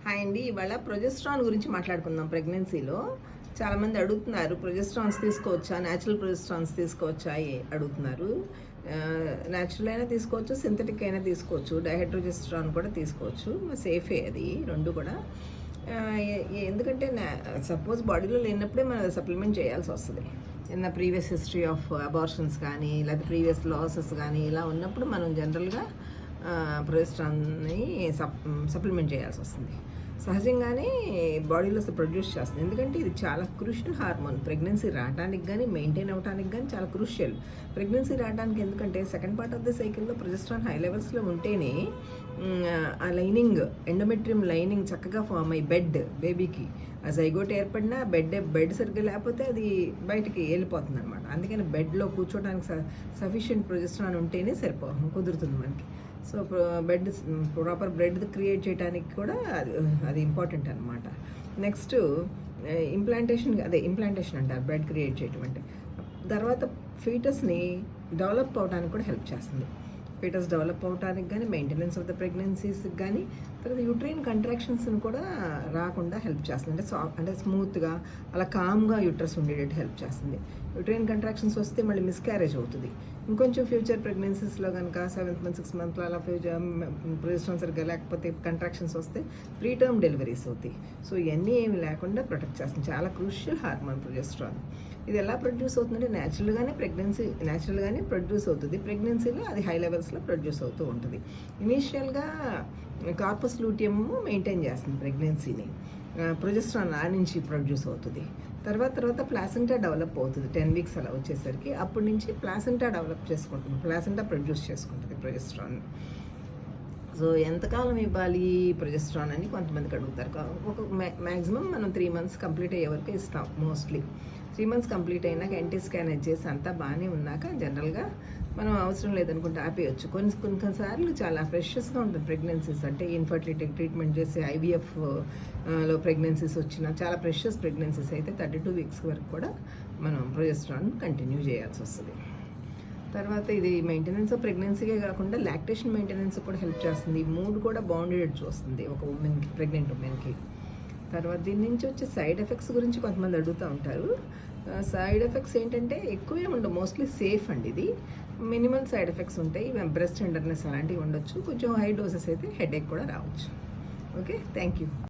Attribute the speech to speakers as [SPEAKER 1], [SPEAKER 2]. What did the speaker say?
[SPEAKER 1] Hi అండి. ఇవాళ progesterone గురించి మాట్లాడుకుందాం. ప్రెగ్నెన్సీలో చాలామంది అడుగుతున్నారు, ప్రొజెస్ట్రాన్స్ తీసుకోవచ్చా, న్యాచురల్ ప్రొజెస్ట్రాన్స్ తీసుకోవచ్చా అడుగుతున్నారు. న్యాచురల్ అయినా తీసుకోవచ్చు, సింథటిక్ అయినా తీసుకోవచ్చు, డైహైడ్రోజెస్ట్రాన్ కూడా తీసుకోవచ్చు. సేఫే అది రెండు కూడా. ఎందుకంటే సపోజ్ బాడీలో లేనప్పుడే మనం సప్లిమెంట్ చేయాల్సి వస్తుంది. ఏదైనా ప్రీవియస్ హిస్టరీ ఆఫ్ అబార్షన్స్ కానీ లేకపోతే ప్రీవియస్ లాసెస్ కానీ ఇలా ఉన్నప్పుడు మనం జనరల్గా ప్రొజెస్ట్రాన్ని సప్లిమెంట్ చేయాల్సి వస్తుంది. సహజంగానే బాడీలో ప్రొడ్యూస్ చేస్తుంది. ఎందుకంటే ఇది చాలా క్రూషియల్ హార్మోన్. ప్రెగ్నెన్సీ రావడానికి కానీ మెయింటైన్ అవ్వడానికి కానీ చాలా క్రూషియల్. ప్రెగ్నెన్సీ రావడానికి ఎందుకంటే సెకండ్ పార్ట్ ఆఫ్ ద సైకిల్లో ప్రొజెస్ట్రాన్ హై లెవెల్స్లో ఉంటేనే ఆ లైనింగ్, ఎండోమెట్రియం లైనింగ్ చక్కగా ఫామ్ అయ్యి బేబీకి ఆ జైగోట్ ఏర్పడినా బెడ్ సరిగ్గా లేకపోతే అది బయటికి వెళ్ళిపోతుంది అనమాట. అందుకని బెడ్లో కూర్చోడానికి సఫిషియెంట్ ప్రొజెస్ట్రాన్ ఉంటేనే కుదురుతుంది మనకి. సో ప్రాపర్ బ్రెడ్ క్రియేట్ చేయడానికి కూడా అది ఇంపార్టెంట్ అనమాట. నెక్స్ట్ ఇంప్లాంటేషన్ అంటారు బ్రెడ్ క్రియేట్ చేయటం అంటే. తర్వాత ఫీటస్ని డెవలప్ అవడానికి కూడా హెల్ప్ చేస్తుంది. ఫీటస్ డెవలప్ అవడానికి కానీ, మెయింటెనెన్స్ ఆఫ్ ద ప్రెగ్నెన్సీస్కి కానీ, తర్వాత యూట్రైన్ కంట్రాక్షన్స్ని కూడా రాకుండా హెల్ప్ చేస్తుంది. అంటే స్మూత్గా అలా కామ్గా యూట్రస్ ఉండేటట్టు హెల్ప్ చేస్తుంది. యూట్రైన్ కంట్రాక్షన్స్ వస్తే మళ్ళీ మిస్క్యారేజ్ అవుతుంది. ఇంకొంచెం ఫ్యూచర్ ప్రెగ్నెన్సీస్లో కనుక 7th month 6th monthలో అలా ప్రొజెస్ట్రాన్ సరిగ్గా లేకపోతే కంట్రాక్షన్స్ వస్తే ప్రీటర్మ్ డెలివరీస్ అవుతాయి. సో ఇవన్నీ ఏమి లేకుండా ప్రొటెక్ట్ చేస్తుంది. చాలా క్రూషియల్ హార్మోన్ ప్రొజెస్ట్రాన్. ఇది ఎలా ప్రొడ్యూస్ అవుతుందంటే న్యాచురల్గానే ప్రొడ్యూస్ అవుతుంది. ప్రెగ్నెన్సీలో అది హై లెవెల్స్లో ప్రొడ్యూస్ అవుతూ ఉంటుంది. ఇనీషియల్గా కార్పస్ లూటియం మెయింటైన్ చేస్తుంది ప్రెగ్నెన్సీని. ప్రొజెస్ట్రాన్ ఆ నుంచి ప్రొడ్యూస్ అవుతుంది. తర్వాత ప్లాసెంటా డెవలప్ అవుతుంది 10 weeks అలా వచ్చేసరికి. అప్పటి నుంచి ప్లాసెంటా ప్లాసెంటా ప్రొడ్యూస్ చేసుకుంటుంది ప్రొజెస్ట్రాన్. సో ఎంతకాలం ఇవ్వాలి ప్రొజెస్ట్రాన్ అని కొంతమందికి అడుగుతారు. ఒక మ్యాక్సిమం మనం 3 months కంప్లీట్ అయ్యే వరకు ఇస్తాం. మోస్ట్లీ 3 months కంప్లీట్ అయినాక ఎన్టీ స్కాన్ చేసి అంతా బాగానే ఉన్నాక జనరల్గా మనం అవసరం లేదనుకుంటే ఆపేయచ్చు. కొన్నిసార్లు చాలా ఫ్రెషెస్గా ఉంటుంది ప్రెగ్నెన్సీస్. అంటే ఇన్ఫర్టిలిటీ ట్రీట్మెంట్ చేసి IVF లో ప్రెగ్నెన్సీస్ వచ్చిన చాలా ప్రెషస్ ప్రెగ్నెన్సీస్ అయితే 32 weeks వరకు కూడా మనం ప్రొజెస్ట్రాన్ కంటిన్యూ చేయాల్సి వస్తుంది. తర్వాత ఇది మెయింటెనెన్స్ ఆఫ్ ప్రెగ్నెన్సీకే కాకుండా లాక్టేషన్ మెయింటెనెన్స్ కూడా హెల్ప్ చేస్తుంది. ఈ మూడు కూడా బాండెడ్ చూస్తుంది ఒక ఉమెన్కి, ప్రెగ్నెంట్ ఉమెన్కి. తర్వాత దీని నుంచి వచ్చే సైడ్ ఎఫెక్ట్స్ గురించి కొంతమంది అడుగుతూ ఉంటారు. సైడ్ ఎఫెక్ట్స్ ఏంటంటే ఎక్కువే ఉండవు, మోస్ట్లీ సేఫ్ అండి. ఇది మినిమల్ సైడ్ ఎఫెక్ట్స్ ఉంటాయి. బ్రెస్ట్ టెండర్నెస్ అలాంటివి ఉండొచ్చు. కొంచెం హై డోసెస్ అయితే హెడేక్ కూడా రావచ్చు. Okay, thank you.